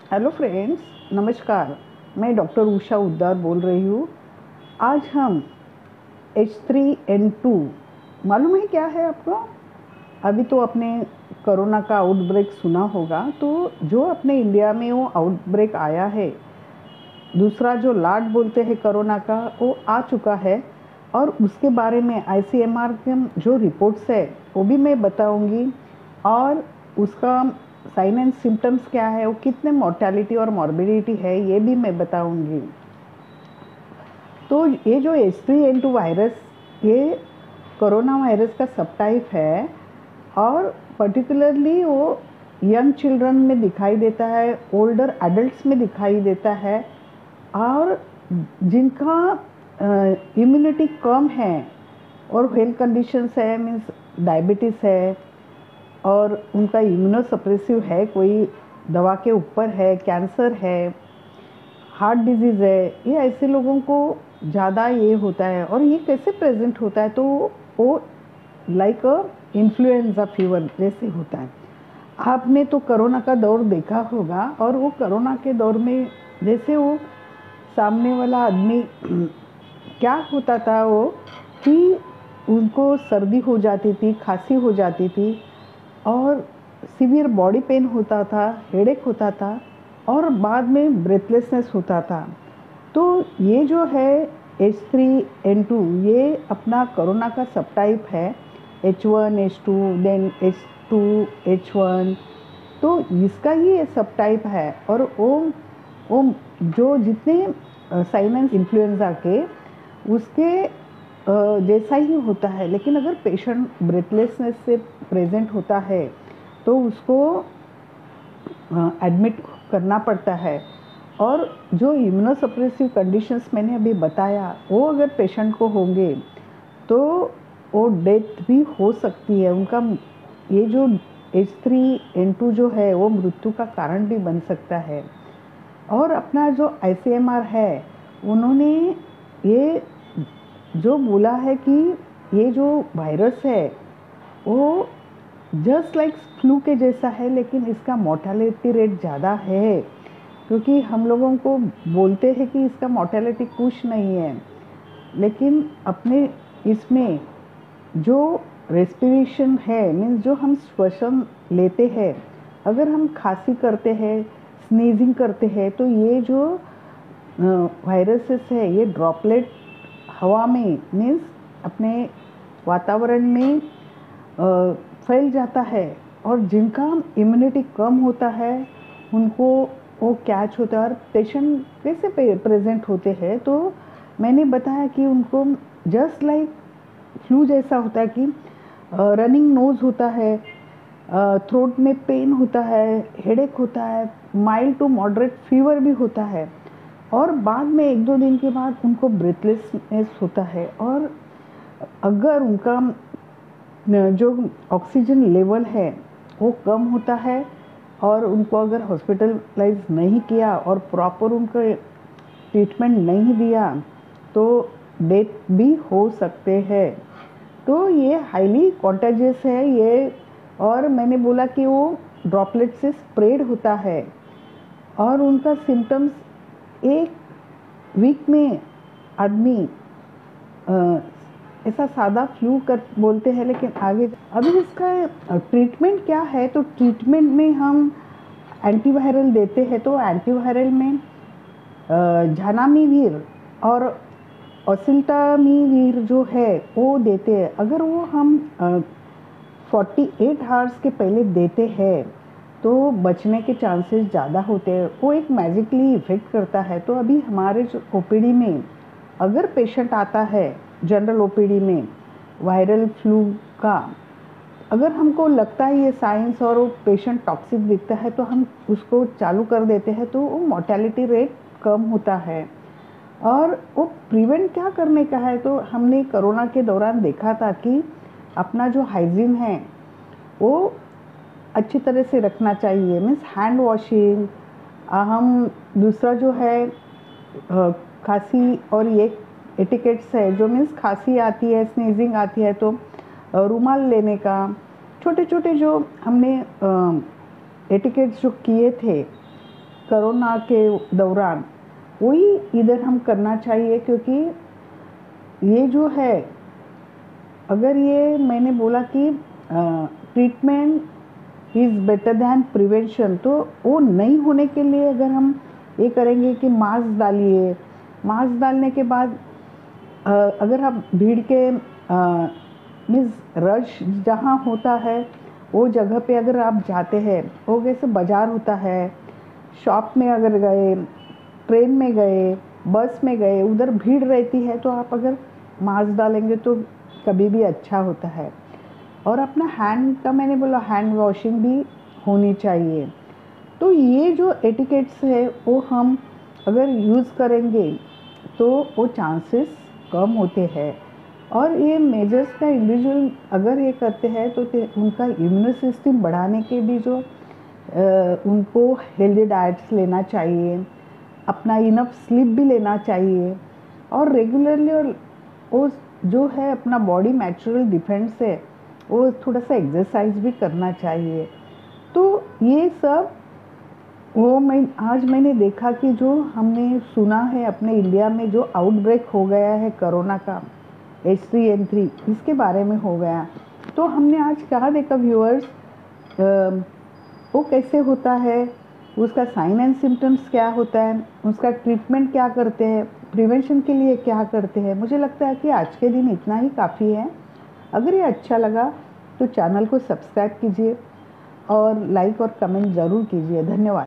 Hello friends, नमस्कार। मैं doctor Usha उद्दार बोल रही हूँ। आज हम H3N2 मालूम है क्या है आपको? अभी तो आपने कोरोना का आउटब्रेक सुना होगा। तो जो अपने इंडिया में वो आउटब्रेक आया है, दूसरा जो लाट बोलते हैं कोरोना का, वो आ चुका है। और उसके बारे में ICMR के जो रिपोर्ट्स है वो भी मैं बताऊंगी। और उसका साइन एंड सिम्टम्स क्या है, वो कितने मोर्टेलिटी और मॉर्बिडिटी है, ये भी मैं बताऊंगी। तो ये जो H3N2 वायरस, ये कोरोना वायरस का सब टाइप है। और पर्टिकुलरली वो यंग चिल्ड्रन में दिखाई देता है, ओल्डर एडल्ट्स में दिखाई देता है। और जिनका इम्यूनिटी कम है और हेल्थ कंडीशंस है, मीन्स डायबिटीज़ है और उनका इम्यूनोसप्रेसिव है, कोई दवा के ऊपर है, कैंसर है, हार्ट डिजीज़ है, ये ऐसे लोगों को ज़्यादा ये होता है। और ये कैसे प्रेजेंट होता है? तो वो लाइक अ इन्फ्लुएंजा फीवर जैसे होता है। आपने तो कोरोना का दौर देखा होगा। और वो कोरोना के दौर में जैसे वो सामने वाला आदमी क्या होता था वो कि उनको सर्दी हो जाती थी, खांसी हो जाती थी और सीवियर बॉडी पेन होता था, हेडेक होता था और बाद में ब्रेथलेसनेस होता था। तो ये जो है H3N2, ये अपना कोरोना का सब टाइप है। H1 H2 then H2 H1। तो इसका ही सब टाइप है। और वो जो जितने साइन एंड इन्फ्लुएंजा के उसके जैसा ही होता है। लेकिन अगर पेशेंट ब्रेथलेसनेस से प्रेजेंट होता है तो उसको एडमिट करना पड़ता है। और जो इम्यूनोसप्रेसिव कंडीशंस मैंने अभी बताया, वो अगर पेशेंट को होंगे तो वो डेथ भी हो सकती है उनका। ये जो H3N2 जो है वो मृत्यु का कारण भी बन सकता है। और अपना जो ICMR है, उन्होंने ये जो बोला है कि ये जो वायरस है वो जस्ट लाइक फ्लू के जैसा है, लेकिन इसका मोर्टेलिटी रेट ज़्यादा है। क्योंकि हम लोगों को बोलते हैं कि इसका मोर्टेलिटी कुछ नहीं है, लेकिन अपने इसमें जो रेस्पिरेशन है, मीन्स जो हम श्वसन लेते हैं, अगर हम खांसी करते हैं, स्नीजिंग करते हैं, तो ये जो वायरसेस है ये ड्रॉपलेट हवा में, मीन्स अपने वातावरण में फैल जाता है। और जिनका इम्यूनिटी कम होता है उनको वो कैच होता है। और पेशेंट कैसे प्रेजेंट होते हैं, तो मैंने बताया कि उनको जस्ट लाइक फ्लू जैसा होता है कि रनिंग नोज़ होता है, थ्रोट में पेन होता है, हेडेक होता है, माइल्ड टू मॉडरेट फीवर भी होता है। और बाद में 1-2 दिन के बाद उनको ब्रेथलेसनेस होता है। और अगर उनका जो ऑक्सीजन लेवल है वो कम होता है और उनको अगर हॉस्पिटलाइज नहीं किया और प्रॉपर उनको ट्रीटमेंट नहीं दिया तो डेथ भी हो सकते हैं। तो ये हाईली कॉन्टेजियस है ये। और मैंने बोला कि वो ड्रॉपलेट से स्प्रेड होता है। और उनका सिम्टम्स एक वीक में आदमी ऐसा सादा फ्लू कर बोलते हैं, लेकिन आगे अभी इसका ट्रीटमेंट क्या है? तो ट्रीटमेंट में हम एंटीवायरल देते हैं। तो एंटीवायरल में झानामीवीर और ओसेल्टामीवीर जो है वो देते हैं। अगर वो हम 48 आवर्स के पहले देते हैं तो बचने के चांसेस ज़्यादा होते हैं। वो एक मैजिकली इफ़ेक्ट करता है। तो अभी हमारे जो OPD में अगर पेशेंट आता है, जनरल OPD में वायरल फ्लू का, अगर हमको लगता है ये साइंस और वो पेशेंट टॉक्सिक दिखता है तो हम उसको चालू कर देते हैं। तो वो मोर्टेलिटी रेट कम होता है। और वो प्रिवेंट क्या करने का है? तो हमने कोरोना के दौरान देखा था कि अपना जो हाइजीन है वो अच्छी तरह से रखना चाहिए, मीन्स हैंड वॉशिंग। हम दूसरा जो है खांसी और ये एटिकेट्स है, जो मीन्स खांसी आती है, स्नीजिंग आती है तो रुमाल लेने का, छोटे छोटे जो हमने एटिकेट्स जो किए थे कोरोना के दौरान वही इधर हम करना चाहिए, क्योंकि ये जो है, अगर ये मैंने बोला कि treatment is better than prevention, तो वो नहीं होने के लिए अगर हम ये करेंगे कि मास्क डालिए, मास्क डालने के बाद अगर आप भीड़ के मीन्स रश जहाँ होता है वो जगह पे अगर आप जाते हैं, वो जैसे बाज़ार होता है, शॉप में अगर गए, ट्रेन में गए, बस में गए, उधर भीड़ रहती है, तो आप अगर मास्क डालेंगे तो कभी भी अच्छा होता है। और अपना हैंड का मैंने बोला हैंड वॉशिंग भी होनी चाहिए। तो ये जो एटिकेट्स है वो हम अगर यूज़ करेंगे तो वो चांसेस कम होते हैं। और ये मेजर्स का इंडिविजुअल अगर ये करते हैं तो उनका इम्यून सिस्टम बढ़ाने के भी जो उनको हेल्दी डाइट्स लेना चाहिए, अपना इनफ स्लीप भी लेना चाहिए, और रेगुलरली और वो जो है अपना बॉडी नेचुरल डिफेंस है वो थोड़ा सा एक्सरसाइज भी करना चाहिए। तो ये सब वो आज मैंने देखा कि जो हमने सुना है अपने इंडिया में जो आउटब्रेक हो गया है कोरोना का H3N3, इसके बारे में हो गया। तो हमने आज क्या देखा व्यूअर्स, वो कैसे होता है, उसका साइन एंड सिम्टम्स क्या होता है, उसका ट्रीटमेंट क्या करते हैं, प्रिवेंशन के लिए क्या करते हैं। मुझे लगता है कि आज के दिन इतना ही काफ़ी है। अगर ये अच्छा लगा तो चैनल को सब्सक्राइब कीजिए और लाइक और कमेंट ज़रूर कीजिए। धन्यवाद।